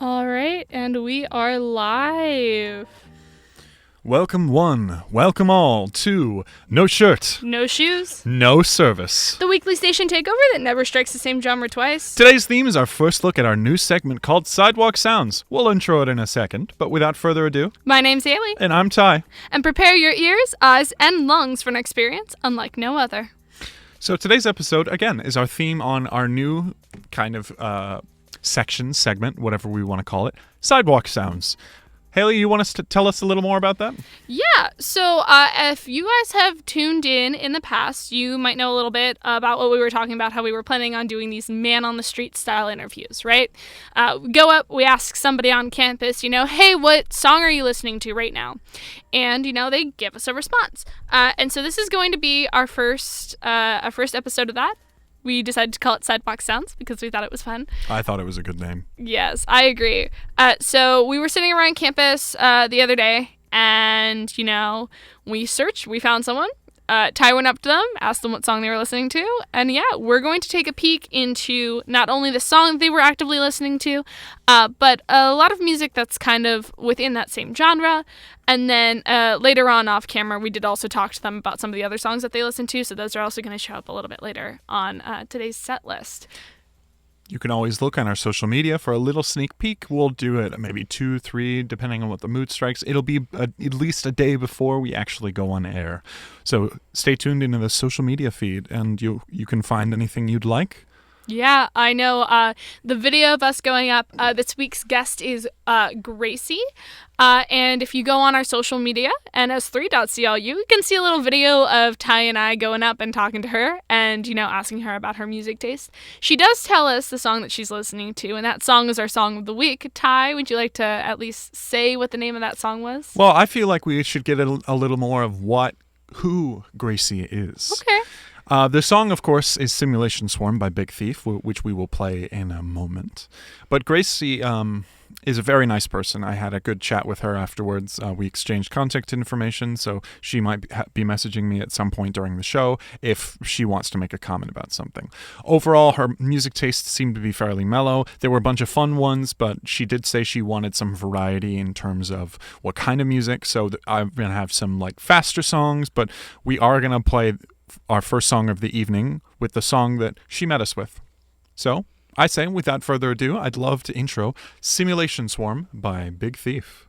All right, and we are live. Welcome one, welcome all to No Shirt, No Shoes, No Service. the weekly station takeover that never strikes the same genre twice. Today's theme is our first look at our new segment called Sidewalk Sounds. We'll intro it in a second, but without further ado, My name's Hailey, and I'm Ty. and prepare your ears, eyes, and lungs for an experience unlike no other. So today's episode, again, is our theme on our new kind of section, segment, whatever we want to call it, Sidewalk Sounds. Hailey, you want us to tell us a little more about that? Yeah, so if you guys have tuned in the past, you might know a little bit about what we were talking about, how we were planning on doing these man-on-the-street style interviews, right? We go up, we ask somebody on campus, hey, what song are you listening to right now? And, they give us a response. And so this is going to be our first episode of that. We decided to call it Sidewalk Sounds because we thought it was fun. I thought it was a good name. Yes, I agree. So we were sitting around campus the other day, and, we searched. We found someone. Ty went up to them, asked them what song they were listening to, and yeah, we're going to take a peek into not only the song they were actively listening to, but a lot of music that's kind of within that same genre. And then later on off camera, we did also talk to them about some of the other songs that they listen to, so those are also going to show up a little bit later on today's set list. You can always look on our social media for a little sneak peek. We'll do it maybe 2, 3, depending on what the mood strikes. It'll be at least a day before we actually go on air. So stay tuned into the social media feed, and you can find anything you'd like. Yeah, I know. The video of us going up, this week's guest is Gracie. And if you go on our social media, ns3.clu, you can see a little video of Ty and I going up and talking to her and, asking her about her music taste. She does tell us the song that she's listening to, and that song is our song of the week. Ty, would you like to at least say what the name of that song was? Well, I feel like we should get a little more of who Gracie is. Okay. The song, of course, is Simulation Swarm by Big Thief, which we will play in a moment. But Gracie is a very nice person. I had a good chat with her afterwards. We exchanged contact information, so she might be messaging me at some point during the show if she wants to make a comment about something. Overall, her music tastes seemed to be fairly mellow. There were a bunch of fun ones, but she did say she wanted some variety in terms of what kind of music, so I'm going to have some faster songs, but we are going to play our first song of the evening with the song that she met us with. So, I say, without further ado, I'd love to intro Simulation Swarm by Big Thief.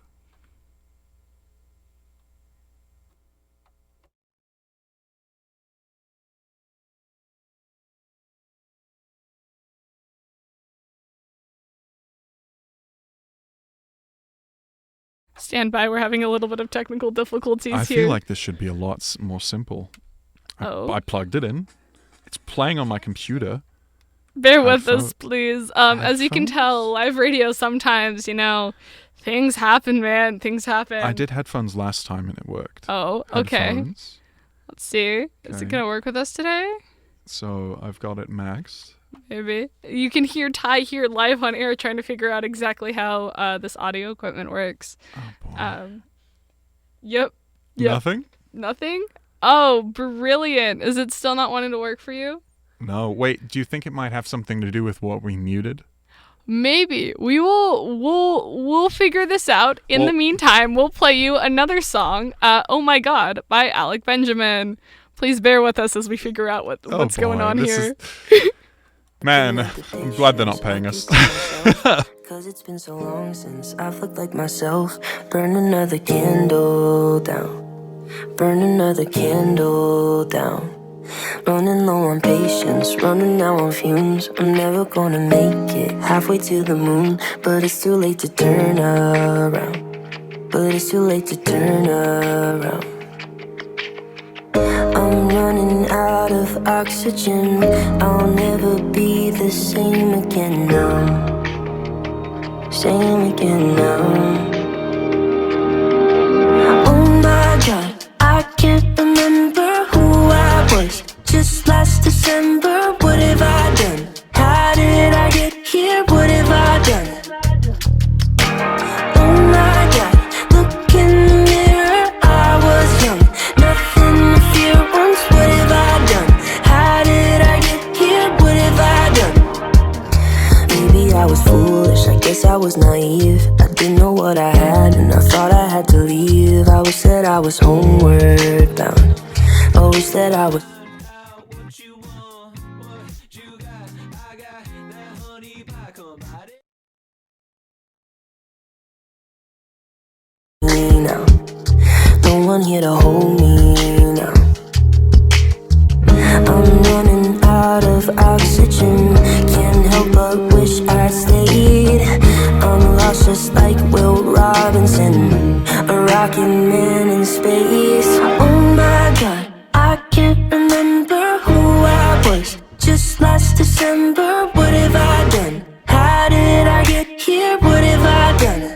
Stand by, we're having a little bit of technical difficulties here. I feel like this should be a lot more simple. I plugged it in. It's playing on my computer. Bear with us, please. As you can tell, live radio sometimes, things happen, man. Things happen. I did headphones last time and it worked. Oh, okay. Headphones. Let's see. Is it going to work with us today? So I've got it maxed. Maybe. You can hear Ty here live on air trying to figure out exactly how this audio equipment works. Oh, boy. Yep. Nothing? Nothing? Oh, brilliant. Is it still not wanting to work for you? No. Wait, do you think it might have something to do with what we muted? Maybe. We'll figure this out. In the meantime, we'll play you another song, Oh My God, by Alec Benjamin. Please bear with us as we figure out what's going on here. Man, I'm glad they're not paying us. Cause it's been so long since I've looked like myself. Burn another candle down. Burn another candle down. Running low on patience, running now on fumes. I'm never gonna make it halfway to the moon, but it's too late to turn around. But it's too late to turn around. I'm running out of oxygen. I'll never be the same again now. Same again now. Oh my God, I can't remember who I was just last December. What have I done? How did I get here? What have I done? Oh my God, look in the mirror. I was young, nothing to fear once. What have I done? How did I get here? What have I done? Maybe I was foolish, I guess I was naive. was homeward bound. Always that I was now. No one here to hold me now. I'm running out of oxygen. Can't help but wish I stayed. I'm lost just like Will Robinson, a rocket man in space. Oh my God, I can't remember who I was just last December. What have I done? How did I get here? What have I done?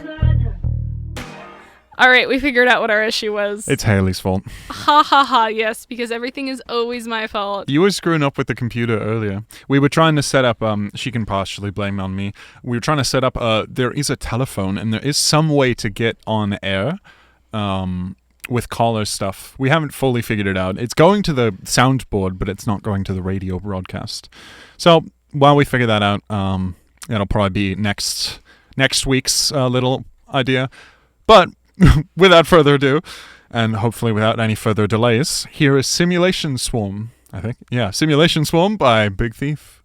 All right, we figured out what our issue was. It's Hailey's fault. Ha ha ha, yes, because everything is always my fault. You were screwing up with the computer earlier. We were trying to set up, she can partially blame on me. We were trying to set up, there is a telephone and there is some way to get on air with caller stuff. We haven't fully figured it out. It's going to the soundboard, but it's not going to the radio broadcast. So while we figure that out, it'll probably be next week's little idea. But without further ado, and hopefully without any further delays, here is Simulation Swarm, I think. Yeah, Simulation Swarm by Big Thief.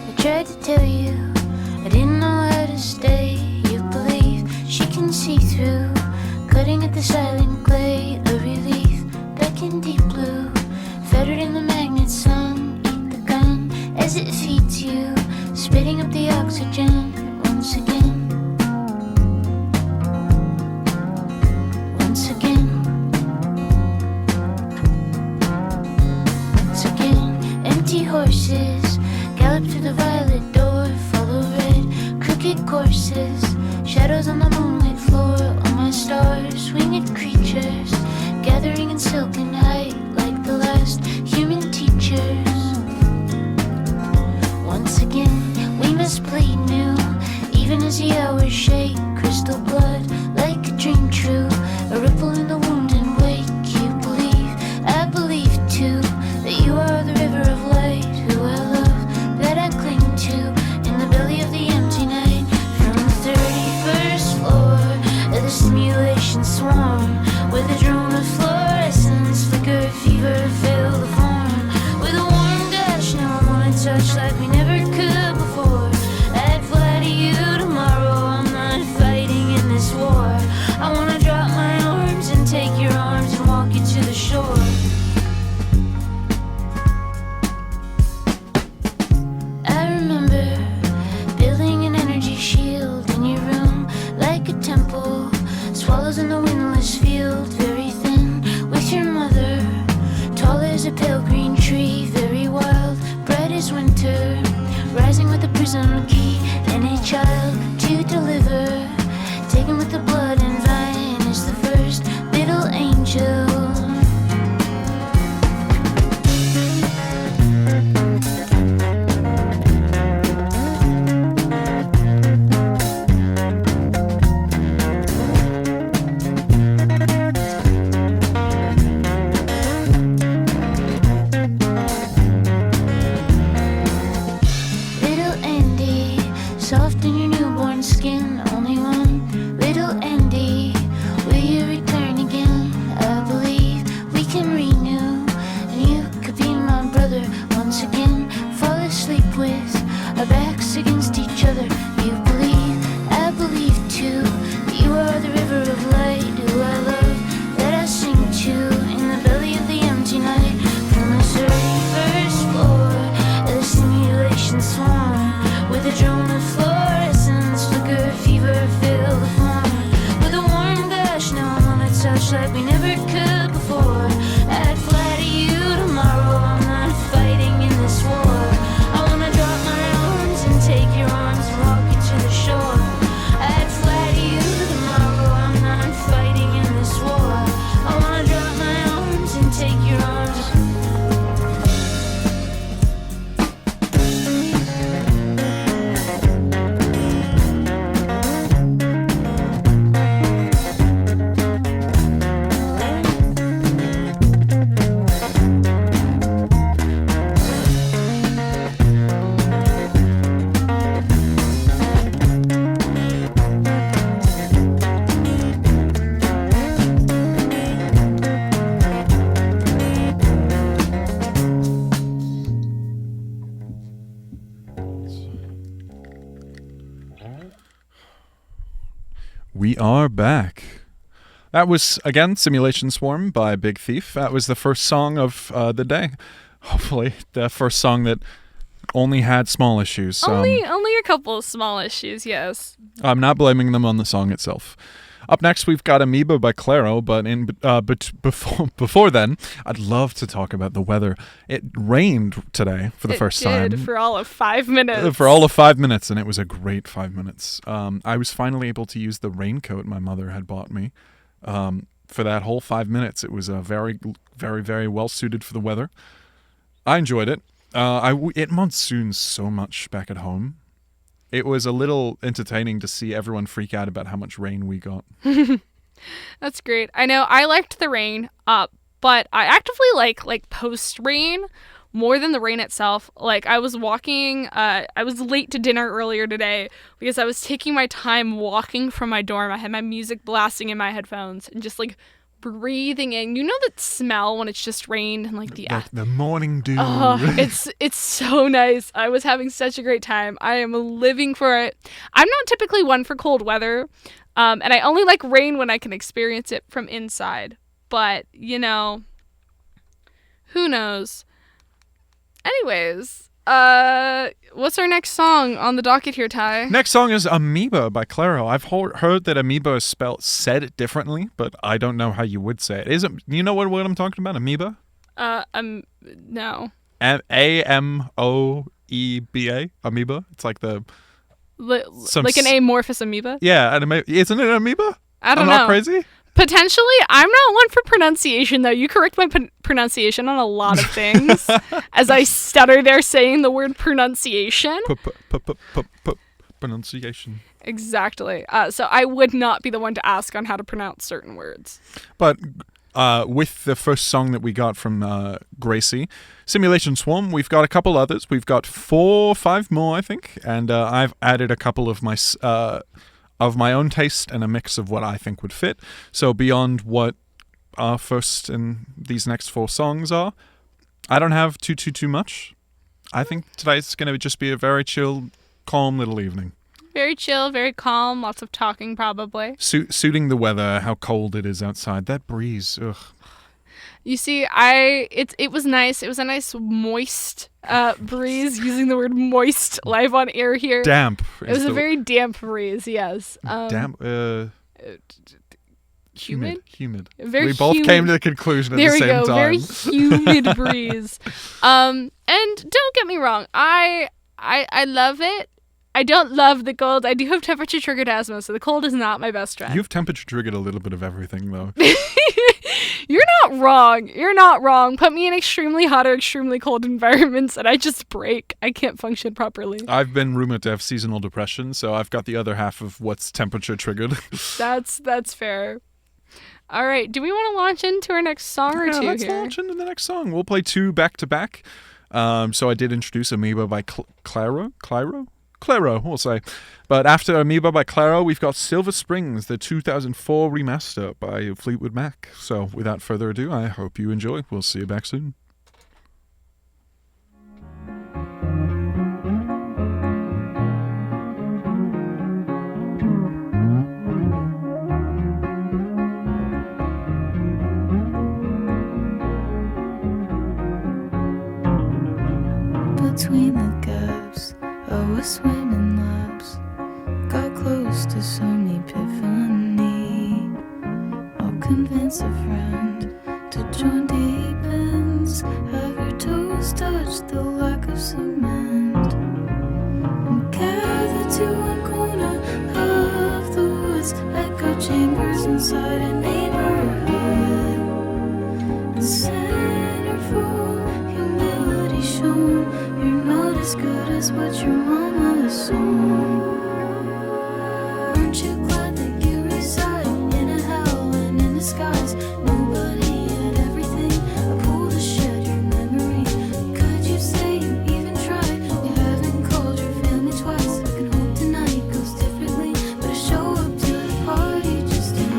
I tried to tell you I didn't know how to stay. You believe she can see through, cutting at the silent clay. A relief back in deep blue, fettered in the magnet sun. Eat the gun as it feeds you, spitting up the oxygen once again. Once again. Once again. Empty horses gallop through the violet door, follow red, crooked courses, shadows on the moonlit floor. All my stars, winged creatures, gathering in silken height like the last human teachers. Once again, we must bleed new, even as the hours shake. Crystal blood, like a dream true, a ripple in the wound and wake. You believe, I believe too, that you are the river of light, who I love, that I cling to, in the belly of the empty night. From the 31st floor of the simulation swarm, where the drone of fluorescence flicker, fever fill the form. With a warm gush, now I wanna touch like we never could before. I'd fly to you tomorrow, I'm not fighting in this war. I wanna drop my arms and take your arms and walk you to the shore. I remember building an energy shield in your room, like a temple, swallows in the windless field, very thin, with your mother, tall as a pale green tree, very wild, bright as winter, rising with a prism key, and a child to deliver, taken with the blood and vine is the first little angel. Little Andy, soft in your newborn skin, only one. Little Andy, will you return again? I believe we can renew, and you could be my brother once again. Fall asleep with our backs against each other. You believe, I believe too, that you are the river of light, who I love, that I sing to, in the belly of the empty night. From the 31st floor of the simulation swarm, with a drone of fluorescence, flicker, fever, fill the form. With a warm gush, now I wanna touch like we never could before. I'd fly to you tomorrow, I'm not fighting in this war. I wanna drop my arms and take your arms and walk you to the shore. I'd fly to you tomorrow, I'm not fighting in this war. I wanna drop my arms and take your arms. are back. That was, again, Simulation Swarm by Big Thief. That was the first song of the day. Hopefully, the first song that only had small issues. Only a couple of small issues, yes. I'm not blaming them on the song itself. Up next, we've got Amoeba by Claro, but before then, I'd love to talk about the weather. It rained today for the first time. It did, for all of 5 minutes. For all of 5 minutes, and it was a great 5 minutes. I was finally able to use the raincoat my mother had bought me. For that whole 5 minutes, it was very, very, very well suited for the weather. I enjoyed it. It monsoons so much back at home. It was a little entertaining to see everyone freak out about how much rain we got. That's great. I know I liked the rain, but I actively like post-rain more than the rain itself. Like, I was walking, I was late to dinner earlier today because I was taking my time walking from my dorm. I had my music blasting in my headphones and just like breathing in. You know that smell when it's just rained and like the morning dew. Oh, it's so nice. I was having such a great time. I am living for it. I'm not typically one for cold weather, and I only like rain when I can experience it from inside. But, you know, who knows? Anyways, what's our next song on the docket here, Ty? Next song is Amoeba by Claro. I've heard that Amoeba is said differently, but I don't know how you would say it. You know what I'm talking about? Amoeba? No. A-M-O-E-B-A? Amoeba? It's like the... like an amorphous amoeba? Yeah, isn't it an amoeba? I don't know. I'm not crazy? Potentially. I'm not one for pronunciation, though. You correct my pronunciation on a lot of things as I stutter there saying the word pronunciation. Pronunciation. Exactly. So I would not be the one to ask on how to pronounce certain words. But with the first song that we got from Gracie, Simulation Swarm, we've got a couple others. We've got 4 or 5 more, I think. And I've added a couple of my own taste and a mix of what I think would fit. So beyond what our first and these next 4 songs are, I don't have too much. I think tonight's going to just be a very chill, calm little evening. Very chill, very calm, lots of talking probably. Suiting the weather, how cold it is outside. That breeze, ugh. You see, it was nice. It was a nice moist breeze, using the word moist live on air here. Damp. It was a very damp breeze, yes. Damp, humid. We both came to the conclusion at the same time. There we go, very humid breeze. And don't get me wrong, I love it. I don't love the cold. I do have temperature-triggered asthma, so the cold is not my best friend. You've temperature-triggered a little bit of everything, though. You're not wrong. You're not wrong. Put me in extremely hot or extremely cold environments, and I just break. I can't function properly. I've been rumored to have seasonal depression, so I've got the other half of what's temperature-triggered. That's fair. All right. Do we want to launch into our next song or two let's here? Launch into the next song. We'll play 2 back-to-back. So I did introduce Amoeba by Claro, we'll say. But after Amoeba by Claro, we've got Silver Springs, the 2004 remaster by Fleetwood Mac. So without further ado, I hope you enjoy. We'll see you back soon. Between the gaps, I was swimming laps. Got close to some epiphany. I'll convince a friend to join deep ends. Have your toes touch the lack of cement. And gather to one corner of the woods. Echo chambers inside a neighborhood. And centerfold humility shown. You're not as good as what your mama assumed. Aren't you glad that you reside in a hell and in the skies? Nobody had everything. I pulled a shed your memory. Could you say you even tried? You haven't called your family twice. I can hope tonight goes differently, but I show up to the party just in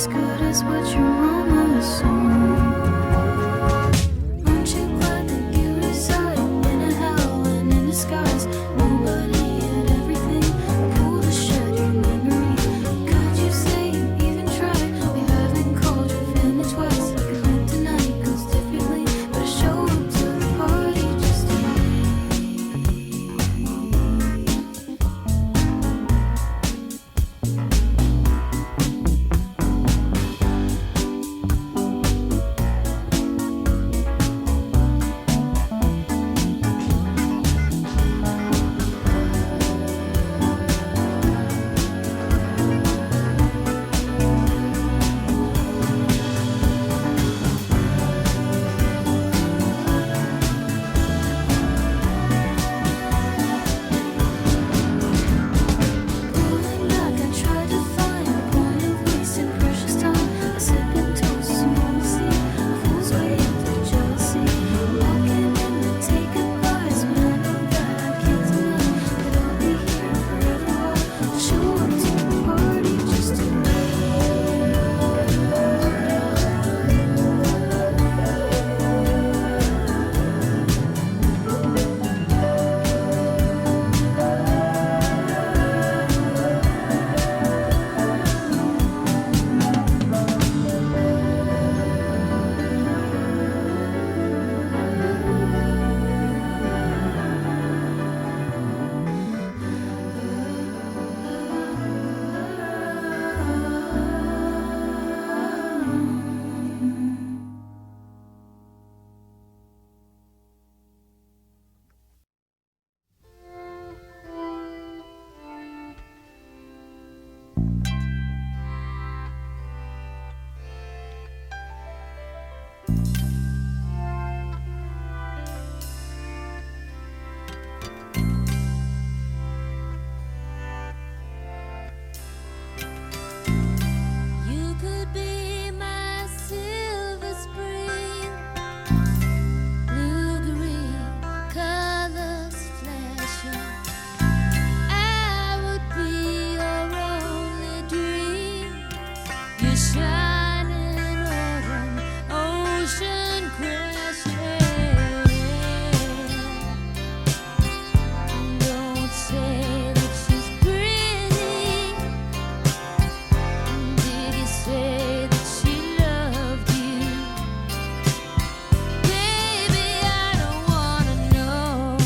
as good as what your mama assumed. Aren't you glad that you reside in a hell and in disguise? Nobody had everything, a pool to shed your memory. Could you say you even tried? We haven't called your family twice. We hope tonight goes differently, but I show up to the party just to pulling back. I tried to find a point of wasting precious time. A second toast, normalcy, a fool's way through jealousy. Walking in to take goodbyes when I know that I can't deny that I'll be here forever. I'll show up to the party just to You could be my silver spring, blue-green colors flashing. I would be your only dream, your shining autumn ocean crashing. Don't say that she's pretty. Did you say that she loved you? Baby, I don't wanna know.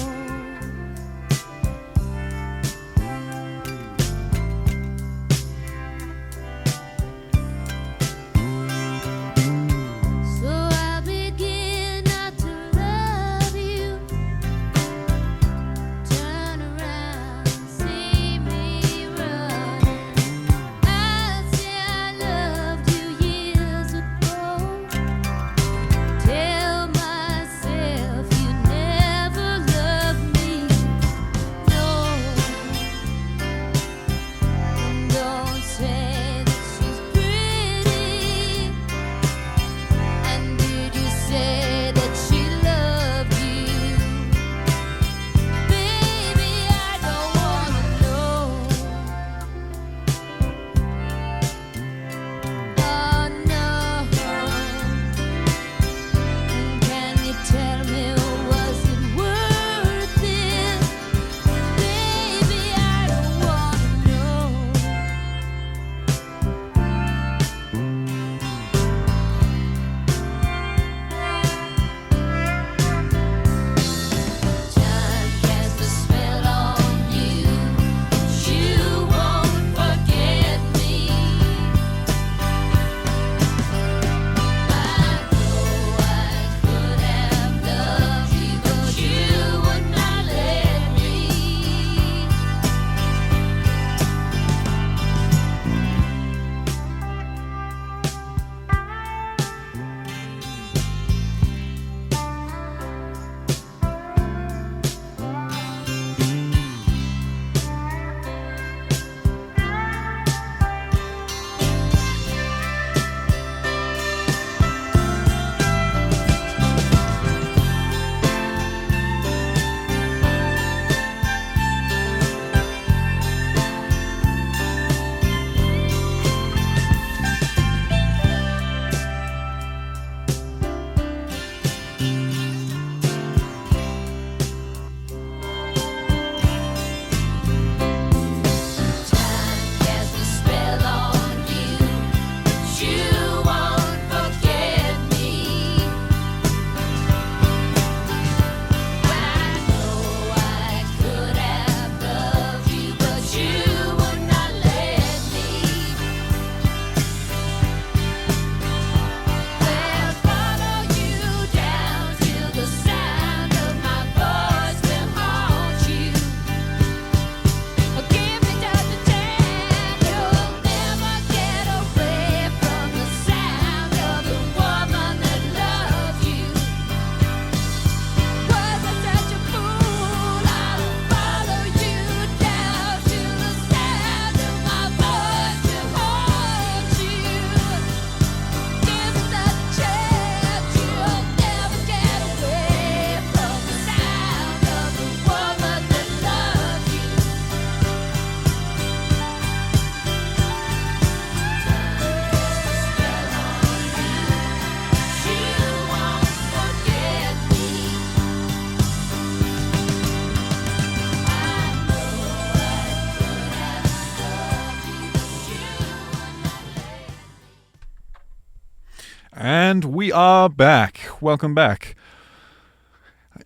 And we are back. Welcome back.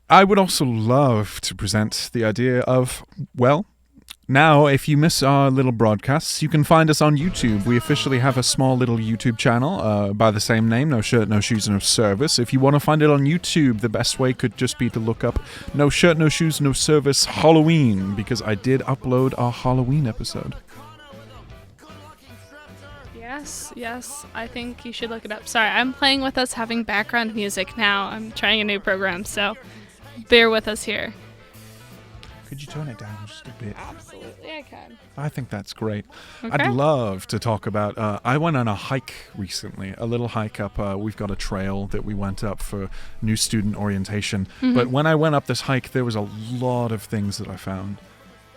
I would also love to present the idea of, well, now if you miss our little broadcasts, you can find us on YouTube. We officially have a small little YouTube channel by the same name, No Shirt, No Shoes, No Service. If you want to find it on YouTube, the best way could just be to look up No Shirt, No Shoes, No Service Halloween, because I did upload our Halloween episode. Yes, I think you should look it up. Sorry, I'm playing with us having background music now. I'm trying a new program, so bear with us here. Could you turn it down just a bit? Absolutely, I can. I think that's great. Okay. I'd love to talk about, I went on a hike recently, a little hike up, we've got a trail that we went up for new student orientation. But when I went up this hike, there was a lot of things that I found.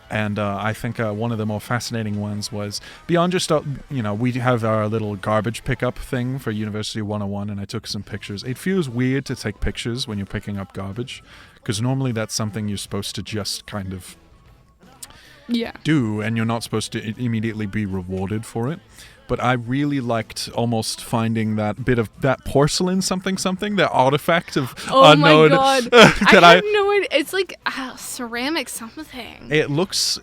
And I think one of the more fascinating ones was beyond just, we have our little garbage pickup thing for University 101, and I took some pictures. It feels weird to take pictures when you're picking up garbage, because normally that's something you're supposed to just kind of do, and you're not supposed to immediately be rewarded for it. But I really liked almost finding that bit of that porcelain something, that artifact of unknown. Oh my god! I have no idea. It's like ceramic something. It looks,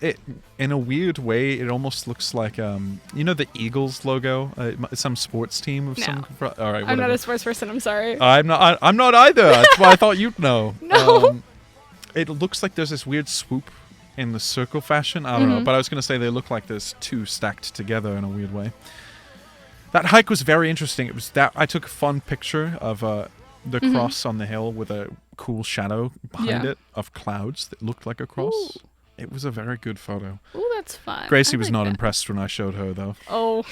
in a weird way, it almost looks like the Eagles logo, some sports team of some. All right, I'm not a sports person. I'm sorry. I'm not either. That's why I thought you'd know. No. It looks like there's this weird swoop in the circle fashion. I don't know, but I was going to say they look like there's two stacked together in a weird way. That hike was very interesting. It was that I took a fun picture of the cross on the hill with a cool shadow behind it of clouds that looked like a cross. Ooh. It was a very good photo. Oh, that's fun. Gracie was not impressed when I showed her, though. Oh.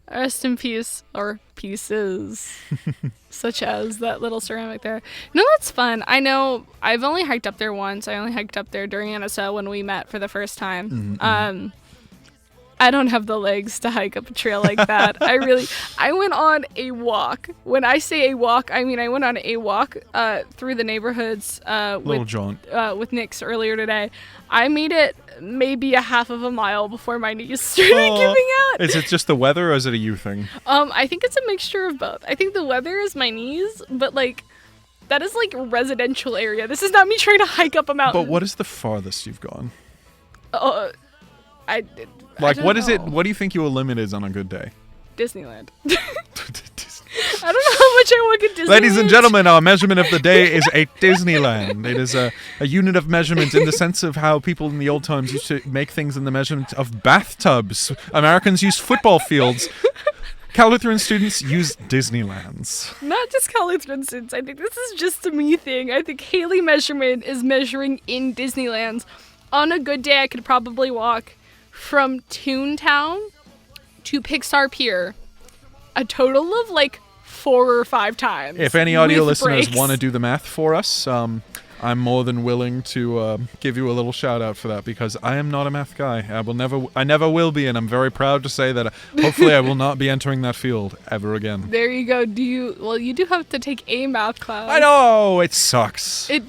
Rest in peace, or pieces, such as that little ceramic there. No, that's fun. I know I've only hiked up there once. I only hiked up there during NSO when we met for the first time. I don't have the legs to hike up a trail like that. I went on a walk. When I say a walk, I mean I went on a walk through the neighborhoods with Nick's earlier today. I made it maybe a half of a mile before my knees started giving out. Is it just the weather or is it a you thing? I think it's a mixture of both. I think the weather is my knees, but that is a residential area. This is not me trying to hike up a mountain. But what is the farthest you've gone? What is it? What do you think your limit is on a good day? Disneyland. I don't know how much I want to Disneyland. Ladies and gentlemen, our measurement of the day is a Disneyland. It is a unit of measurement in the sense of how people in the old times used to make things in the measurement of bathtubs. Americans used football fields. Cal Lutheran students use Disneylands. Not just Cal Lutheran students. I think this is just a me thing. I think Hailey measurement is measuring in Disneylands. On a good day, I could probably walk from Toontown to Pixar Pier a total of 4 or 5 times. If any audio listeners want to do the math for us, I'm more than willing to give you a little shout out for that, because I am not a math guy. I never will be, and I'm very proud to say that hopefully I will not be entering that field ever again. There you go. You do have to take a math class. I know, it sucks. It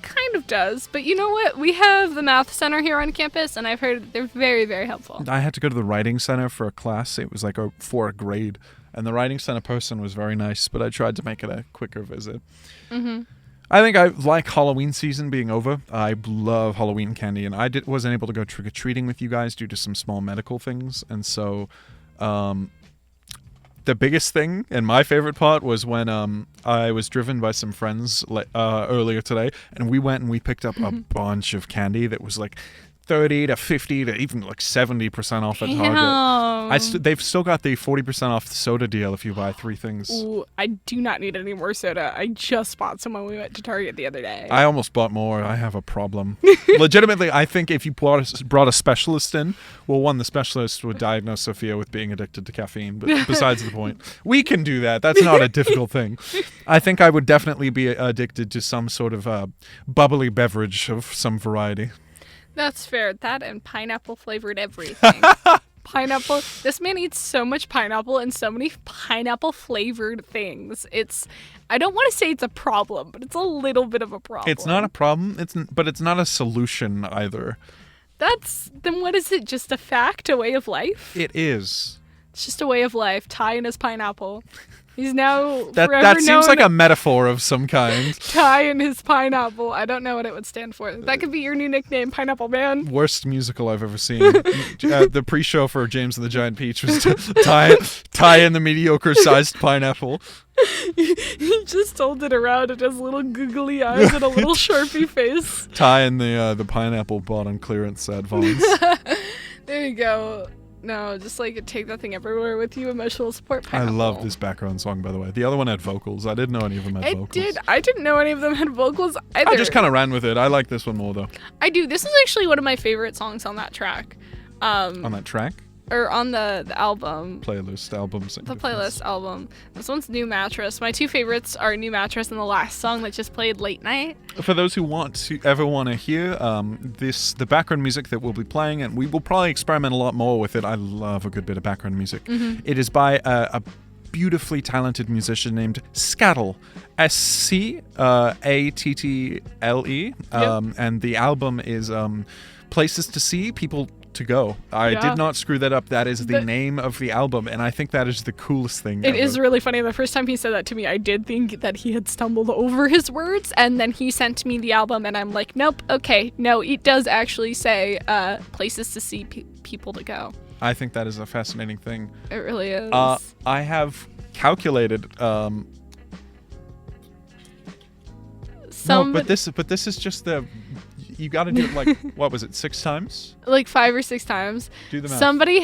kind of does, but you know what? We have the math center here on campus, and I've heard they're very, very helpful. I had to go to the writing center for a class. It was for a grade, and the writing center person was very nice, but I tried to make it a quicker visit. Mm-hmm. I think I like Halloween season being over. I love Halloween candy, and I wasn't able to go trick-or-treating with you guys due to some small medical things. And so the biggest thing and my favorite part was when I was driven by some friends earlier today, and we went and we picked up a bunch of candy that was 30 to 50 to even 70% off at Target. They've still got the 40% off the soda deal if you buy 3 things. Ooh, I do not need any more soda. I just bought some when we went to Target the other day. I almost bought more. I have a problem. Legitimately, I think if you brought a specialist in, well, the specialist would diagnose Sophia with being addicted to caffeine, but besides the point, we can do that. That's not a difficult thing. I think I would definitely be addicted to some sort of bubbly beverage of some variety. That's fair. That and pineapple flavored everything. Pineapple. This man eats so much pineapple and so many pineapple flavored things. I don't want to say it's a problem, but it's a little bit of a problem. It's not a problem, but it's not a solution either. Then what is it? Just a fact, a way of life? It is. It's just a way of life. Ty and his pineapple. He's now That forever seems known like a metaphor of some kind. Ty and his pineapple. I don't know what it would stand for. That could be your new nickname, Pineapple Man. Worst musical I've ever seen. The pre-show for James and the Giant Peach was Ty and the mediocre-sized pineapple. He just told it around. It has little googly eyes and a little Sharpie face. Ty and the pineapple bought on clearance at Vaughn's. There you go. No, just like take that thing everywhere with you. Emotional support pineapple. I love this background song, by the way. The other one had vocals. I didn't know any of them had vocals. I didn't know any of them had vocals either. I just kind of ran with it. I like this one more, though. I do. This is actually one of my favorite songs on that track. On that track? Or on the album. Playlist albums. The playlist album. This one's New Mattress. My two favorites are New Mattress and the last song that just played late night. For those who ever want to hear the background music that we'll be playing, and we will probably experiment a lot more with it. I love a good bit of background music. Mm-hmm. It is by a beautifully talented musician named Scattle, Scattle. And the album is Places to See, People to Go. I did not screw that up. That is the name of the album, and I think that is the coolest thing It ever. is really funny. The first time he said that to me, I did think that he had stumbled over his words, and then he sent me the album, and I'm like, nope, okay, no, it does actually say Places to See, People to Go. I think that is a fascinating thing. It really is. I have calculated but this is just you got to do it like what was it, 6 times? Like 5 or 6 times. Do the math. Somebody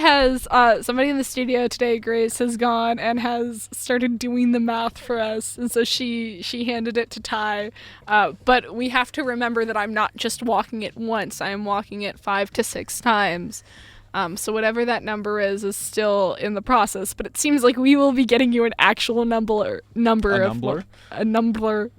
in the studio today, Grace, has gone and has started doing the math for us, and so she handed it to Ty. But we have to remember that I'm not just walking it once; I am walking it 5 to 6 times. So whatever that number is still in the process. But it seems like we will be getting you an actual number. A number.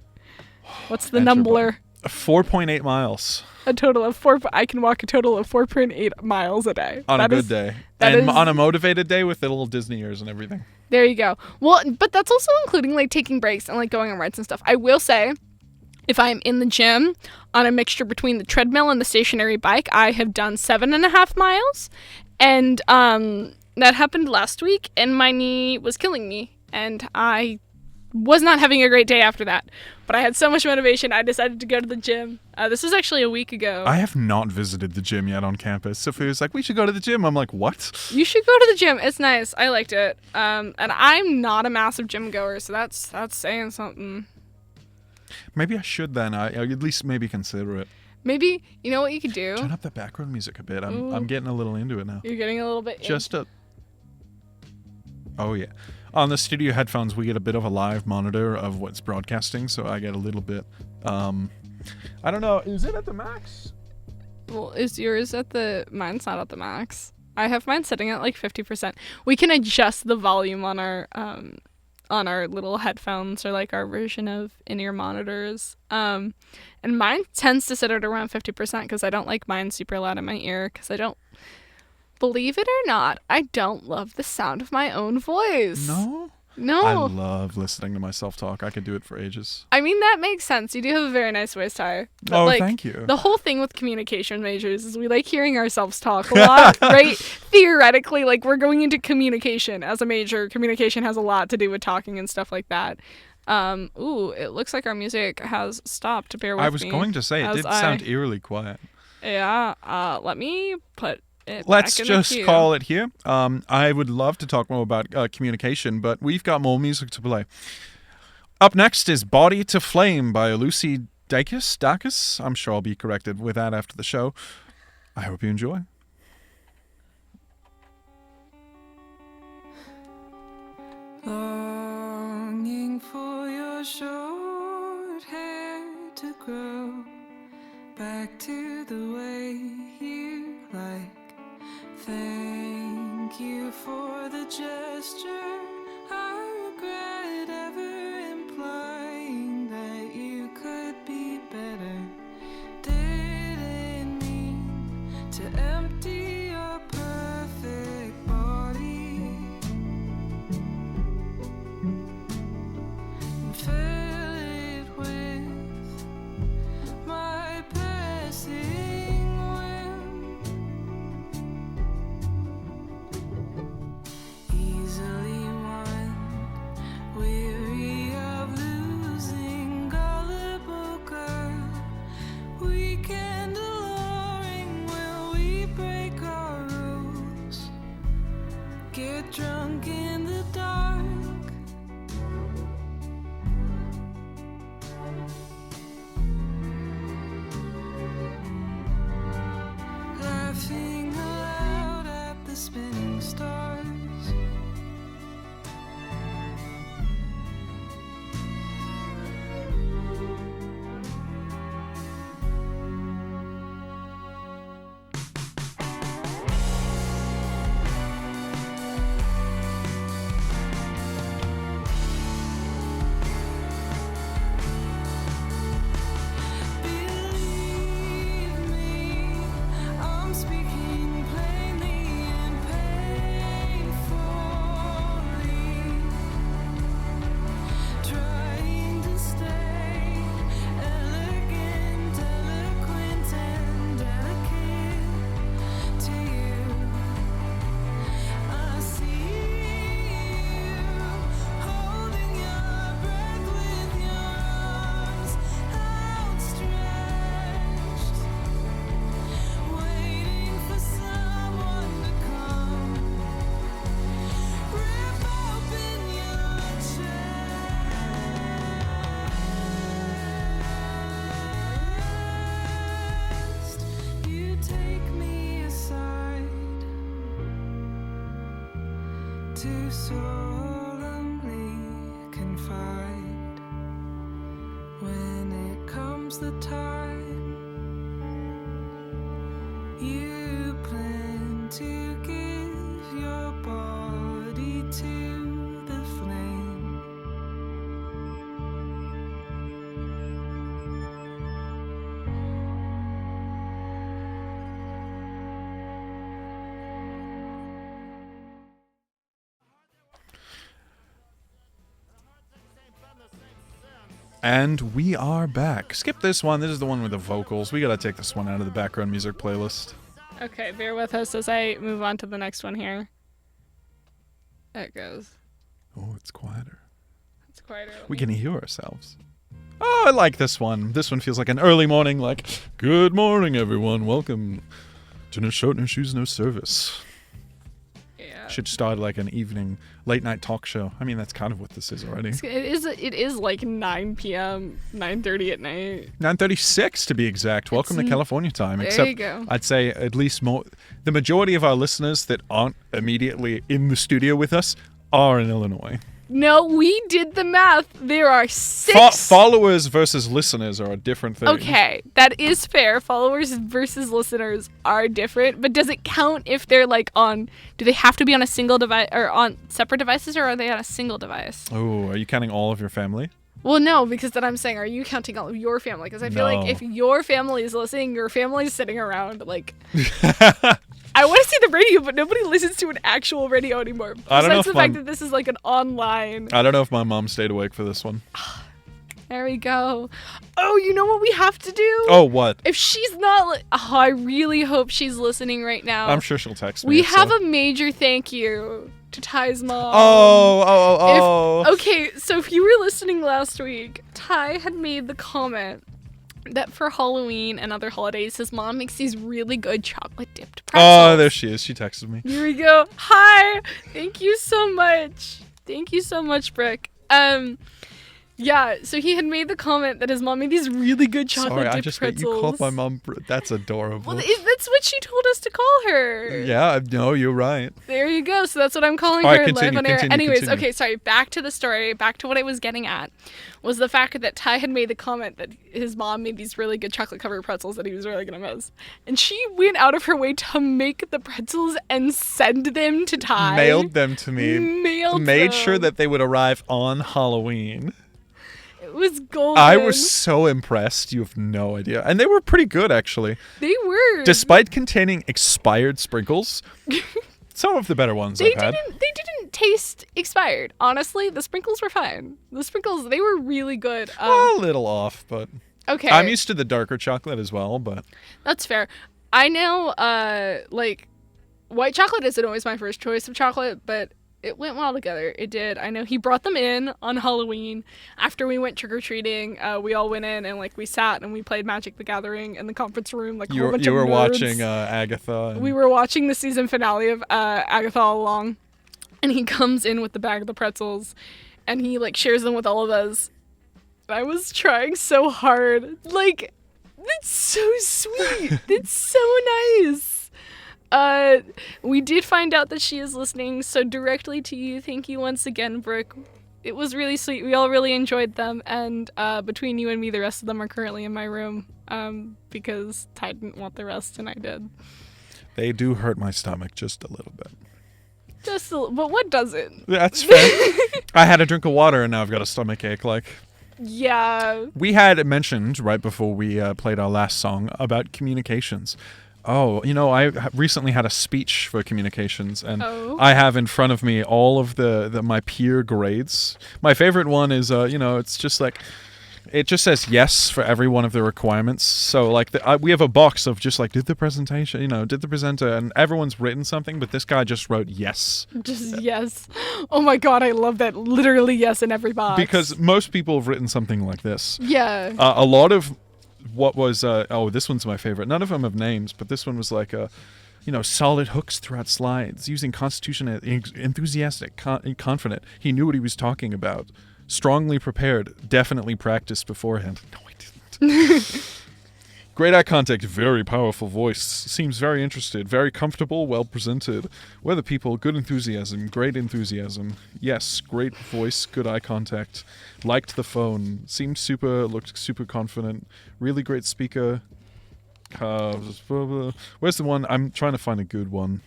What's the number? 4.8 miles. A total of 4. I can walk a total of 4.8 miles a day. On a good day. And on a motivated day with the little Disney ears and everything. There you go. Well, but that's also including like taking breaks and like going on rides and stuff. I will say, if I'm in the gym on a mixture between the treadmill and the stationary bike, I have done 7.5 miles. And that happened last week, and my knee was killing me. And I was not having a great day after that. But I had so much motivation, I decided to go to the gym. This was actually a week ago. I have not visited the gym yet on campus. Sophie was like, we should go to the gym. I'm like, what? You should go to the gym. It's nice. I liked it. And I'm not a massive gym goer, so that's saying something. Maybe I should then. I at least maybe consider it. Maybe, you know what you could do? Turn up the background music a bit. I'm getting a little into it now. You're getting a little bit Oh, yeah. On the studio headphones, we get a bit of a live monitor of what's broadcasting, so I get a little bit. I don't know. Is it at the max? Well, is yours at the... Mine's not at the max. I have mine sitting at like 50%. We can adjust the volume on our little headphones, or like our version of in-ear monitors. And mine tends to sit at around 50% because I don't like mine super loud in my ear, because I don't... Believe it or not, I don't love the sound of my own voice. No? No. I love listening to myself talk. I could do it for ages. I mean, that makes sense. You do have a very nice voice, Ty. But, thank you. The whole thing with communication majors is we like hearing ourselves talk a lot, right? Theoretically, like, we're going into communication as a major. Communication has a lot to do with talking and stuff like that. It looks like our music has stopped. Bear with me. I was going to say, it did sound eerily quiet. Yeah. Let me put... Let's just call it here. I would love to talk more about communication, but we've got more music to play. Up next is Body to Flame by Lucy Dacus. I'm sure I'll be corrected with that after the show. I hope you enjoy. Longing for your short hair to grow back to the way you like. Thank you for the gesture. I regret ever implying that you could be better. Didn't mean to empty your perfect body and fill it with my passing whim. solemnly confide when it comes the time you plan to give your body to the flame. And we are back. Skip this one. This is the one with the vocals. We gotta take this one out of the background music playlist. Okay, bear with us as I move on to the next one here. There it goes. Oh, it's quieter. It's quieter. We can hear ourselves. Oh, I like this one. This one feels like an early morning, like, good morning, everyone. Welcome to No Shirt, No Shoes, No Service. Yeah. Should start like an evening late night talk show. I mean, that's kind of what this is already. It is like 9 p.m., 9:30 at night. 9:36 to be exact. Welcome to California time. There Except you go. I'd say at least the majority of our listeners that aren't immediately in the studio with us are in Illinois. No, we did the math. There are 6 followers versus listeners are a different thing. Okay, that is fair. Followers versus listeners are different, but does it count if they're like on? Do they have to be on a single device or on separate devices, or are they on a single device? Oh, are you counting all of your family? Well, no, because then I'm saying, are you counting all of your family? Because I feel like if your family is listening, your family is sitting around like. I want to say the radio, but nobody listens to an actual radio anymore. I don't know Besides the fact that this is like an online. I don't know if my mom stayed awake for this one. There we go. Oh, you know what we have to do? Oh, what? If she's not, I really hope she's listening right now. I'm sure she'll text me. We have a major thank you to Ty's mom. Oh. Okay, so if you were listening last week, Ty had made the comment that for Halloween and other holidays, his mom makes these really good chocolate dipped pretzels. Oh, there she is. She texted me. Here we go. Hi. Thank you so much. Thank you so much, Brick. Yeah, so he had made the comment that his mom made these really good chocolate dipped pretzels. Sorry, you called my mom. That's adorable. Well, that's what she told us to call her. Yeah, no, you're right. There you go. So that's what I'm calling All her right, live on air. continue, Anyways, continue. okay, sorry. Back to the story. Back to what I was getting at was the fact that Ty had made the comment that his mom made these really good chocolate covered pretzels that he was really gonna miss, and she went out of her way to make the pretzels and send them to Ty. Mailed them to me. Made sure them. that they would arrive on Halloween. It was golden. I was so impressed. You have no idea. And they were pretty good, actually. They were. Despite containing expired sprinkles, some of the better ones I've had. They didn't taste expired. Honestly, the sprinkles were fine. The sprinkles, they were really good. A little off, but... Okay. I'm used to the darker chocolate as well, but... That's fair. I know, white chocolate isn't always my first choice of chocolate, but it went well together. It did. I know he brought them in on Halloween. After we went trick-or-treating, we all went in and, we sat and we played Magic the Gathering in the conference room, like a whole bunch of You were nerds. watching Agatha. We were watching the season finale of Agatha all along, and he comes in with the bag of the pretzels, and he, shares them with all of us. I was trying so hard. That's so sweet. That's so nice. We did find out that she is listening, so directly to you, thank you once again, Brooke. It was really sweet. We all really enjoyed them, and between you and me, the rest of them are currently in my room, because Ty didn't want the rest, and I did. They do hurt my stomach just a little bit. But what doesn't? That's fair. I had a drink of water, and now I've got a stomach ache, Yeah. We had mentioned, right before we played our last song, about communications. Oh, I recently had a speech for communications, and I have in front of me all of my peer grades. My favorite one is, it's just it just says yes for every one of the requirements. So, we have a box of just did the presentation, did the presenter, and everyone's written something, but this guy just wrote yes. Just yes. Oh my God, I love that. Literally yes in every box. Because most people have written something like this. Yeah. A lot of what was this one's my favorite. None of them have names, but this one was solid hooks throughout slides, using constitution, enthusiastic, confident. He knew what he was talking about. Strongly prepared, definitely practiced beforehand. No, I didn't. Great eye contact, very powerful voice. Seems very interested, very comfortable, well presented. Weather people, good enthusiasm, great enthusiasm. Yes, great voice, good eye contact. Liked the phone. Looked super confident. Really great speaker. Where's the one? I'm trying to find a good one.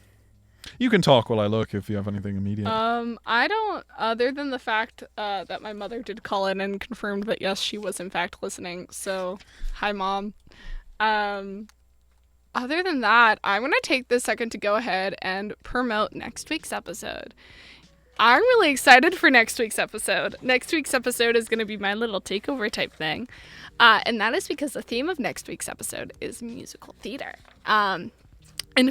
You can talk while I look if you have anything immediate. I don't, other than the fact that my mother did call in and confirmed that yes, she was in fact listening. So, hi, Mom. Other than that, I'm going to take this second to go ahead and promote next week's episode. I'm really excited for next week's episode. Next week's episode is going to be my little takeover type thing. And that is because the theme of next week's episode is musical theater. And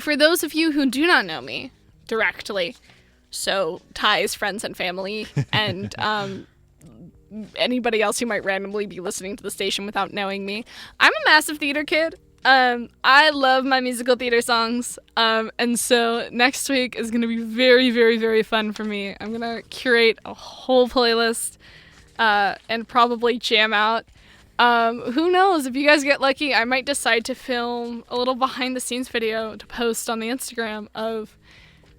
for those of you who do not know me directly, so Ty's friends and family, and anybody else who might randomly be listening to the station without knowing me, I'm a massive theater kid. I love my musical theater songs. And so next week is going to be very, very, very fun for me. I'm going to curate a whole playlist and probably jam out. Who knows? If you guys get lucky, I might decide to film a little behind the scenes video to post on the Instagram of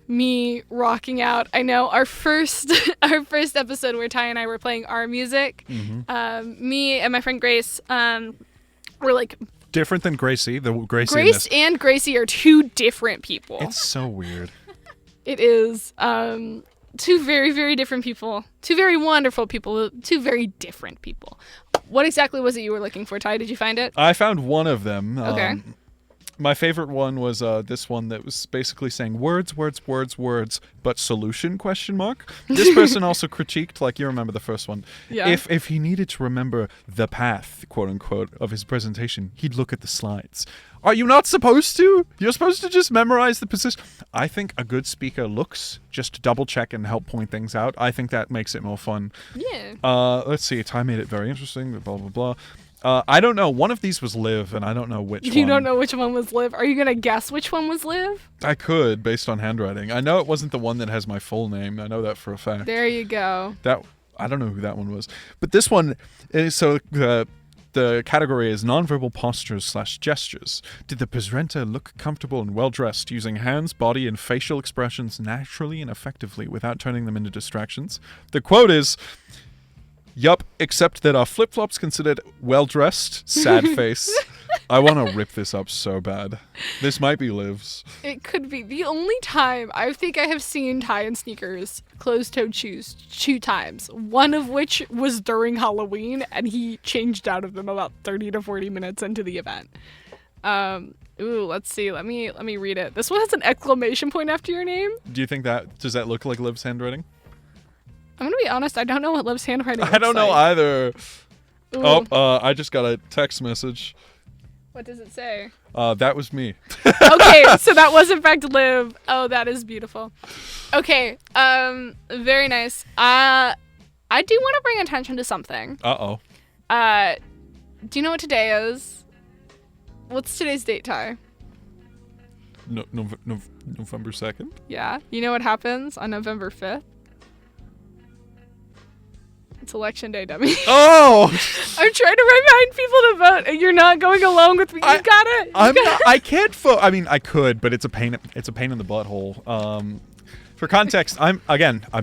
me rocking out. I know our first episode where Ty and I were playing our music. Mm-hmm. Me and my friend Grace were like different than Gracie. Grace and Gracie are two different people. It's so weird. It is. Two very, very different people. Two very wonderful people. Two very different people. What exactly was it you were looking for, Ty? Did you find it? I found one of them. Okay. My favorite one was this one that was basically saying words, but solution, ? This person also critiqued, like you remember the first one. Yeah. If he needed to remember the path, quote unquote, of his presentation, he'd look at the slides. Are you not supposed to? You're supposed to just memorize the position. I think a good speaker looks just to double check and help point things out. I think that makes it more fun. Yeah. Let's see. Ty made it very interesting. Blah, blah, blah. I don't know. One of these was Liv, and I don't know which one. You don't know which one was Liv? Are you going to guess which one was Liv? I could, based on handwriting. I know it wasn't the one that has my full name. I know that for a fact. There you go. I don't know who that one was. But this one is the category is nonverbal postures / gestures. Did the presenter look comfortable and well-dressed, using hands, body, and facial expressions naturally and effectively without turning them into distractions? The quote is, "Yup, except that our flip-flops considered well-dressed, sad face." I want to rip this up so bad. This might be Liv's. It could be. The only time I think I have seen Ty in sneakers, closed-toed shoes, 2 times. One of which was during Halloween, and he changed out of them about 30 to 40 minutes into the event. Let's see. Let me read it. This one has an exclamation point after your name. Do you think does that look like Liv's handwriting? I'm going to be honest, I don't know what Liv's handwriting looks I don't know like. either. Ooh. I just got a text message. What does it say? That was me. Okay, so that was in fact Liv. Oh, that is beautiful. Okay, very nice. I do want to bring attention to something. Uh-oh. Do you know what today is? What's today's date, Ty? November 2nd? Yeah. You know what happens on November 5th? It's election day, dummy. Oh! I'm trying to remind people to vote, and you're not going along with me. You got it. I can't vote. I mean, I could, but it's a pain in the butthole. For context, I'm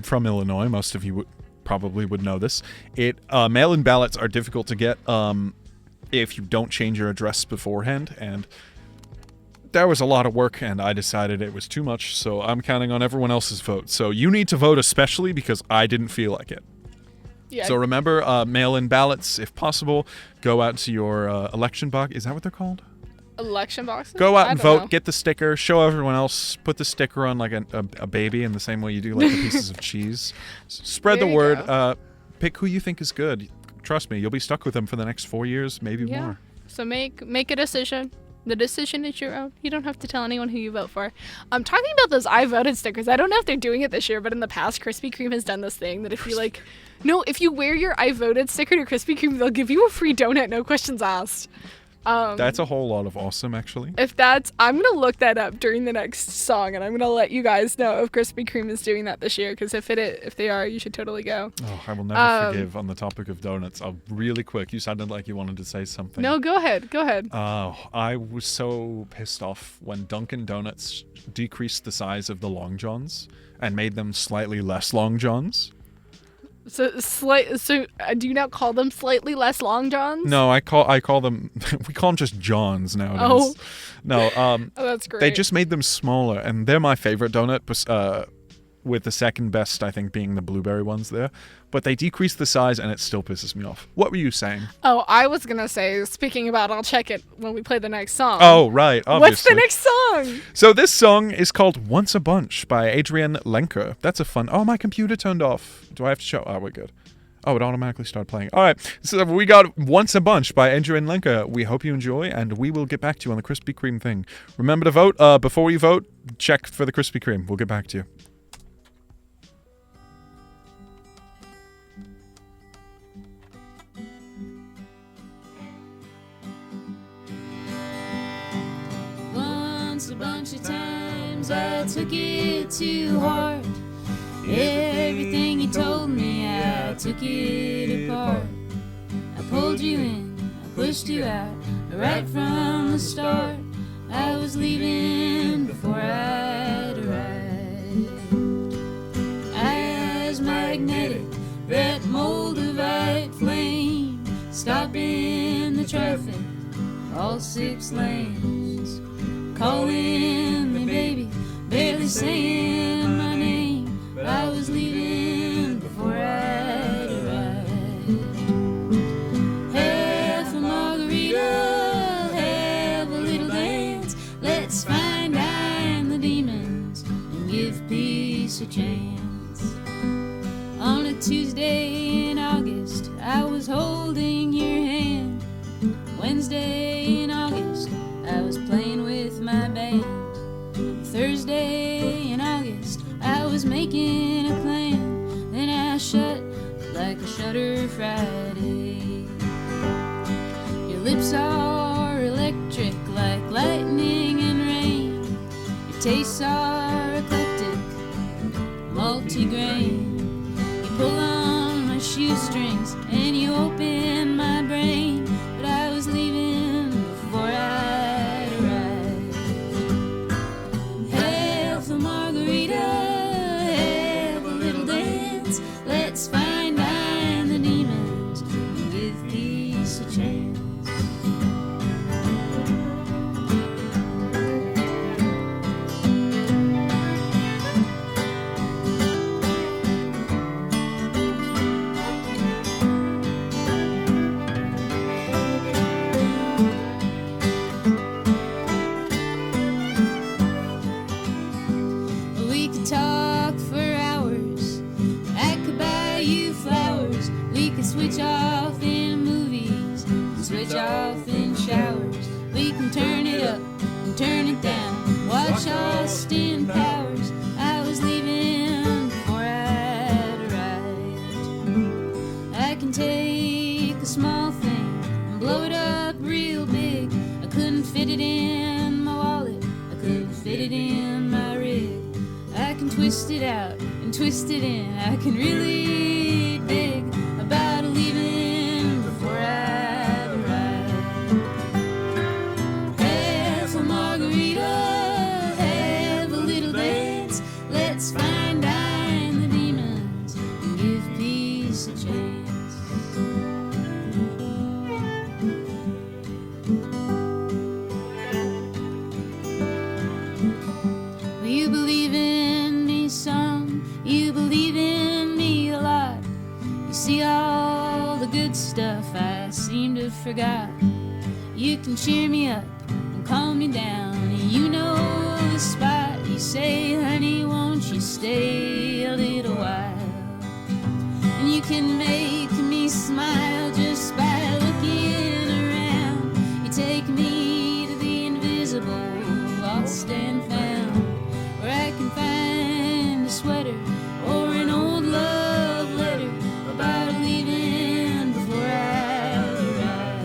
from Illinois. Most of you probably would know this. Mail-in ballots are difficult to get if you don't change your address beforehand, and there was a lot of work, and I decided it was too much, so I'm counting on everyone else's vote. So you need to vote especially because I didn't feel like it. Yeah. So remember, mail-in ballots, if possible. Go out to your election box. Is that what they're called? Election boxes? Go out and vote. Know. Get the sticker. Show everyone else. Put the sticker on like a baby in the same way you do like the pieces of cheese. Spread the word. Pick who you think is good. Trust me, you'll be stuck with them for the next 4 years, maybe more. So make a decision. The decision is your own. You don't have to tell anyone who you vote for. I'm talking about those I voted stickers. I don't know if they're doing it this year, but in the past, Krispy Kreme has done this thing that if you wear your I voted sticker to Krispy Kreme, they'll give you a free donut, no questions asked. That's a whole lot of awesome, actually. I'm going to look that up during the next song, and I'm going to let you guys know if Krispy Kreme is doing that this year, because if they are, you should totally go. Oh, I will never forgive on the topic of donuts. Really quick, you sounded like you wanted to say something. No, go ahead. Oh, I was so pissed off when Dunkin' Donuts decreased the size of the Long Johns and made them slightly less Long Johns. So do you now call them slightly less Long Johns? No, I call them we call them just Johns nowadays. Oh. No, Oh, that's great. they just made them smaller, and they're my favorite donut, with the second best, I think, being the blueberry ones there. But they decreased the size, and it still pisses me off. What were you saying? Oh, I was going to say, speaking about, I'll check it when we play the next song. Oh, right, obviously. What's the next song? So this song is called Once a Bunch by Adrian Lenker. That's a fun... Oh, my computer turned off. Do I have to show... Oh, we're good. Oh, it automatically started playing. All right, so we got Once a Bunch by Adrian Lenker. We hope you enjoy, and we will get back to you on the Krispy Kreme thing. Remember to vote. Before you vote, check for the Krispy Kreme. We'll get back to you. A bunch of times I took it to heart. Everything you told me, I took it apart. I pulled you in, I pushed you out, right from the start. I was leaving before I'd arrived. Eyes magnetic, that moldavite flame, stopping the traffic, all 6 lanes. Calling me baby, barely saying my name, but I was leaving before I'd arrived. Half a margarita, have a little dance, let's find I'm the demons and give peace a chance. On a Tuesday in August, I was holding your hand. Wednesday in August, I was playing with my band. Thursday in August, I was making a plan. Then I shut like a shutter Friday. Your lips are electric like lightning and rain. Your tastes are eclectic, multi-grain. You pull on my shoestrings and you open my brain. But I was leaving before I'd arrived. Half a margarita, have a little dance. Let's find I'm the demons and give peace a chance. We could talk for hours. I could buy you flowers. We could switch off in movies and switch off in showers. We can turn it up and turn it down. Watch Austin Powers. I was leaving before I'd arrived. I can take a small thing and blow it up real big. I couldn't fit it in my wallet. I couldn't fit it in my rig. I can twist it out and twist it in. I can really dig about leaving before I'd arrived. Half a margarita, have a little dance. Let's find I'm the demons and give peace a chance. Well, you believe in me some, you believe in me a lot. You see all the good stuff I seem to have forgot. You can cheer me up and calm me down, and you know the spot. You say, honey, won't you stay a little while? And you can make me smile just by looking around. You take me to the invisible, lost and found, where I can find a sweater or an old love letter about leaving before I arrive.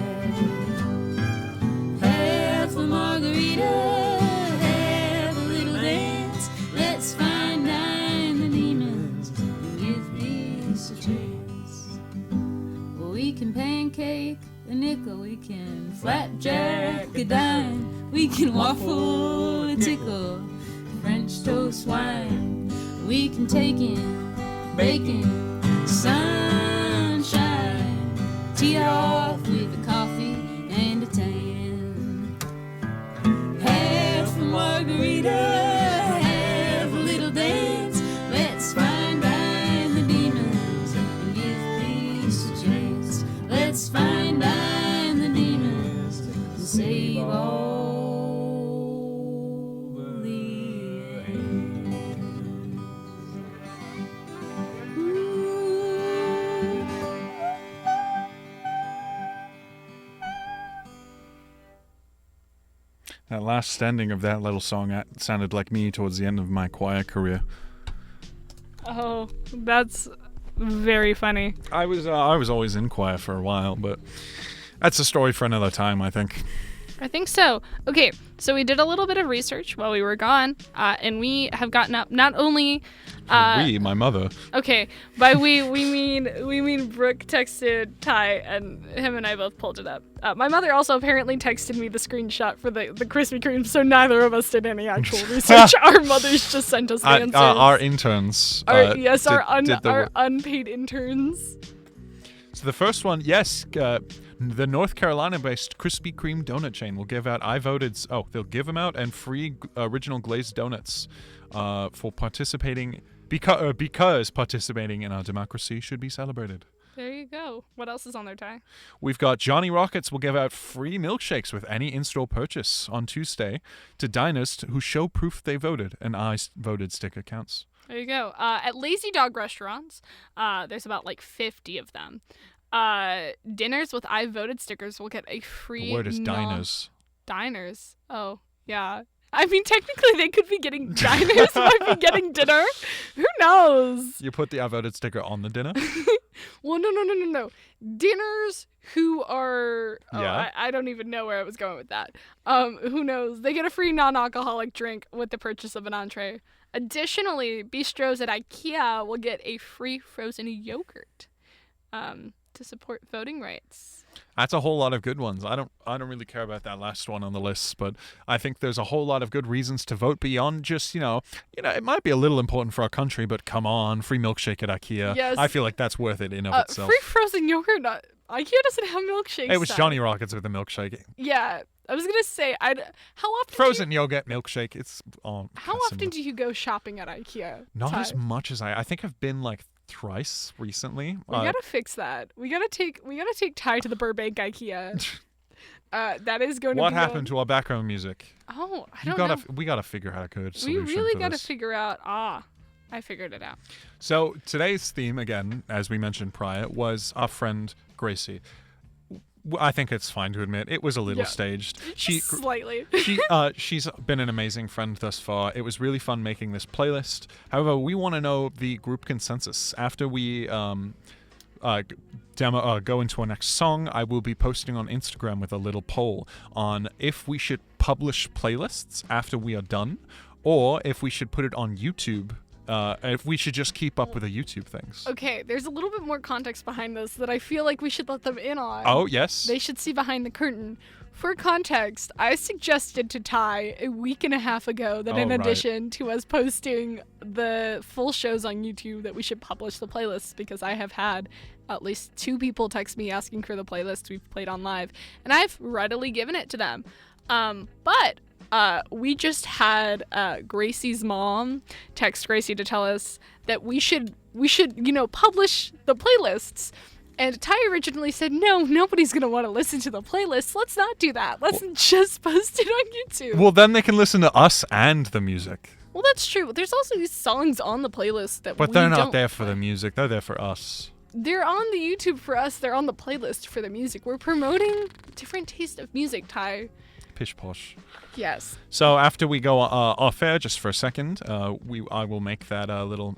piece of cheese. We can pancake a nickel, we can flapjack a dime, we can waffle a tickle, French toast wine. We can take in bacon, sunshine, tee it off with a coffee and a tan. Half a margarita, have a little dance. Let's fine dine the demons and give peace a chance. Let's fine dine the demons and save all the ends. Ooh. That last ending of that little song sounded like me towards the end of my choir career. Oh, that's very funny. I was always in choir for a while, but that's a story for another time, I think. I think so. Okay, so we did a little bit of research while we were gone, and we have gotten up not only. My mother. Okay, by we mean Brooke texted Ty, and him and I both pulled it up. My mother also apparently texted me the screenshot for the Krispy Kreme, so neither of us did any actual research. Our mothers just sent us the answers. Our interns. Our unpaid interns. So the first one, yes, the North Carolina-based Krispy Kreme donut chain will give out they'll give them out and free original glazed donuts for participating because participating in our democracy should be celebrated. There you go. What else is on there, Ty? We've got Johnny Rockets will give out free milkshakes with any in-store purchase on Tuesday to diners who show proof they voted. An I voted sticker counts. There you go. At Lazy Dog restaurants, there's about like 50 of them. Dinners with I voted stickers will get a free. The word is diners. Diners. Oh, yeah. I mean, technically, they could be getting diners, might be getting dinner. Who knows? You put the I voted sticker on the dinner? Well, no. Dinners who are... Yeah. I don't even know where I was going with that. Who knows? They get a free non-alcoholic drink with the purchase of an entree. Additionally, bistros at IKEA will get a free frozen yogurt to support voting rights. That's a whole lot of good ones. I don't really care about that last one on the list, but I think there's a whole lot of good reasons to vote beyond just, it might be a little important for our country, but come on, free milkshake at IKEA. Yes. I feel like that's worth it in of itself. Free frozen yogurt. IKEA doesn't have milkshakes. It was Ty. Johnny Rockets with the milkshake. Yeah. I was gonna say, how often Frozen yogurt milkshake. It's how often do you go shopping at IKEA? Not Ty? as much as I think I've been like thrice recently. We gotta fix that. We gotta take Ty to the Burbank IKEA. That is going to be. What happened to our background music? Oh, I don't know. We gotta figure out a good solution. We really for gotta this. figure out. I figured it out. So today's theme, again, as we mentioned prior, was our friend Gracie. I think it's fine to admit it was a little staged. Slightly. She's been an amazing friend thus far. It was really fun making this playlist. However, we want to know the group consensus. After we go into our next song, I will be posting on Instagram with a little poll on if we should publish playlists after we are done, or if we should put it on YouTube. If we should just keep up with the YouTube things. Okay, there's a little bit more context behind this that I feel like we should let them in on. Oh, yes. They should see behind the curtain. For context, I suggested to Ty a week and a half ago that in addition to us posting the full shows on YouTube that we should publish the playlists, because I have had at least 2 people text me asking for the playlist we've played on live, and I've readily given it to them. But we just had Gracie's mom text Gracie to tell us that we should publish the playlists. And Ty originally said, no, nobody's going to want to listen to the playlist. Let's not do that. Let's just post it on YouTube. Well, then they can listen to us and the music. Well, that's true. There's also these songs on the playlist that But they're not there for the music. They're there for us. They're on the YouTube for us. They're on the playlist for the music. We're promoting different taste of music, Ty. Pish posh. Yes. So after we go off air, just for a second, I will make that little...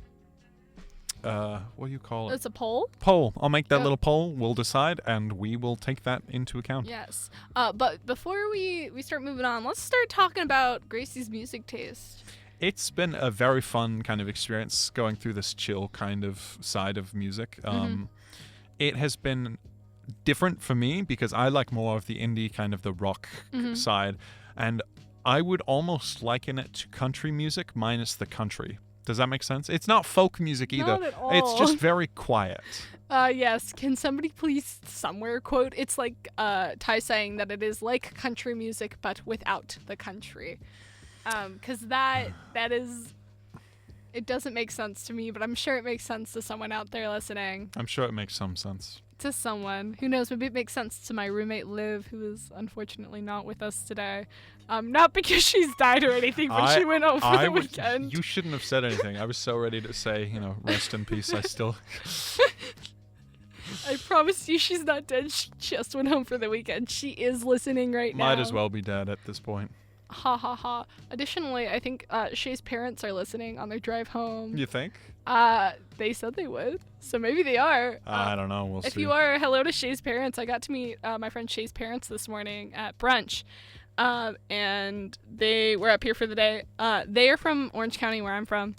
what do you call it? It's a poll? Poll. I'll make that little poll. We'll decide, and we will take that into account. Yes. But before we start moving on, let's start talking about Gracie's music taste. It's been a very fun kind of experience going through this chill kind of side of music. It has been different for me because I like more of the indie kind of the rock side, and I would almost liken it to country music minus the country. Does that make sense? It's not folk music either. Not at all. It's just very quiet. Yes. Can somebody please somewhere quote? It's like Ty saying that it is like country music but without the country. Because that is, it doesn't make sense to me, but I'm sure it makes sense to someone out there listening. I'm sure it makes some sense. To someone. Who knows, maybe it makes sense to my roommate Liv, who is unfortunately not with us today. Not because she's died or anything, but she went home for the weekend. You shouldn't have said anything. I was so ready to say, rest in peace. I still... I promise you she's not dead. She just went home for the weekend. She is listening right now. Might as well be dead at this point. Ha ha ha. Additionally, I think Shay's parents are listening on their drive home. You think? They said they would, so maybe they are. I don't know. We'll see. If you are, hello to Shay's parents. I got to meet my friend Shay's parents this morning at brunch, and they were up here for the day. They are from Orange County, where I'm from.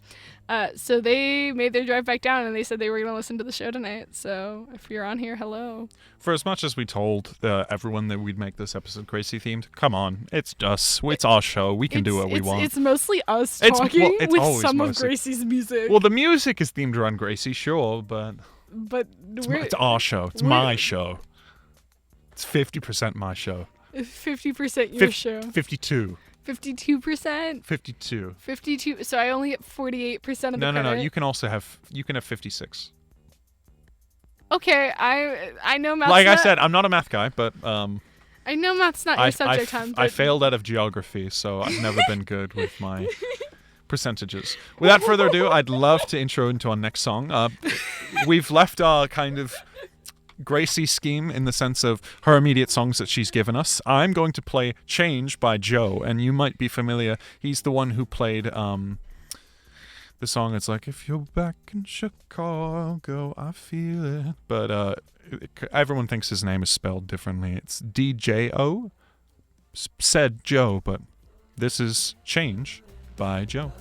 So they made their drive back down, and they said they were going to listen to the show tonight. So if you're on here, hello. For as much as we told everyone that we'd make this episode Gracie themed, come on, it's us. It's our show. We can do what we want. It's mostly us talking it's with some of Gracie's music. Well, the music is themed around Gracie, sure, but it's our show. It's my show. It's 50% my show. 50% your show. 52. 52%? 52. 52. So I only get 48% of the credit? No. You can have 56. Okay, I know math's I said, I'm not a math guy, but I know math's not your subject, hon. I failed out of geography, so I've never been good with my percentages. Without further ado, I'd love to intro into our next song. We've left our kind of Gracie scheme in the sense of her immediate songs that she's given us. I'm going to play Change by Joe, and you might be familiar. He's the one who played the song. It's like, if you're back in Chicago, I feel it. But everyone thinks his name is spelled differently. It's D-J-O. Said Joe, but this is Change by Joe.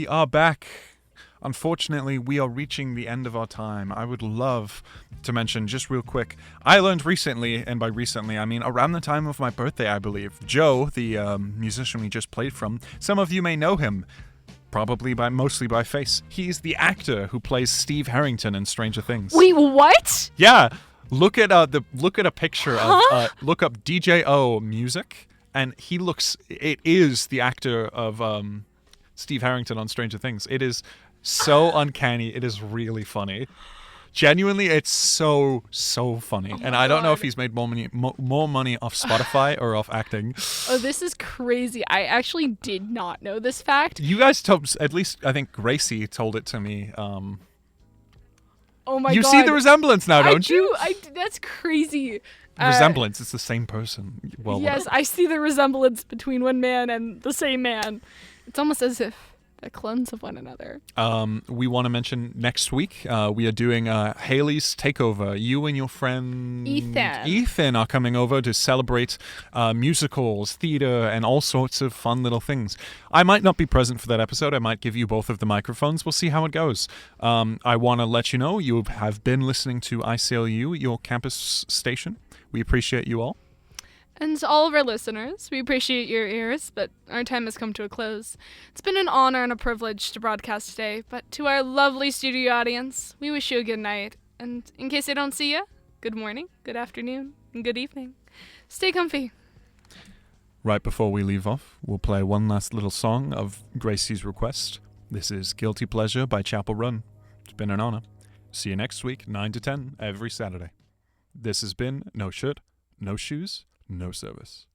we are back. Unfortunately, we are reaching the end of our time. I would love to mention just real quick, I learned recently, and by recently I mean around the time of my birthday, I believe, Joe, the musician we just played from, some of you may know him, probably mostly by face. He's the actor who plays Steve Harrington in Stranger Things. Wait, what? Yeah, look at a picture of look up DJO music, and it is the actor of Steve Harrington on Stranger Things. It is so uncanny. It is really funny. Genuinely, it's so funny. And I don't know if he's made more money off Spotify or off acting. Oh, this is crazy. I actually did not know this fact. You guys at least I think Gracie told it to me. Oh my God. You see the resemblance now, don't you? That's crazy. Resemblance, it's the same person. Well, yes, I see the resemblance between one man and the same man. It's almost as if they're clones of one another. We want to mention next week we are doing Hailey's takeover. You and your friend Ethan are coming over to celebrate musicals, theater, and all sorts of fun little things. I might not be present for that episode. I might give you both of the microphones. We'll see how it goes. I want to let you know you have been listening to ICLU, your campus station. We appreciate you all. And to all of our listeners, we appreciate your ears, but our time has come to a close. It's been an honor and a privilege to broadcast today, but to our lovely studio audience, we wish you a good night. And in case I don't see you, good morning, good afternoon, and good evening. Stay comfy. Right before we leave off, we'll play one last little song of Gracie's request. This is Guilty Pleasure by Chapel Run. It's been an honor. See you next week, 9 to 10, every Saturday. This has been No Shirt, No Shoes, No Service.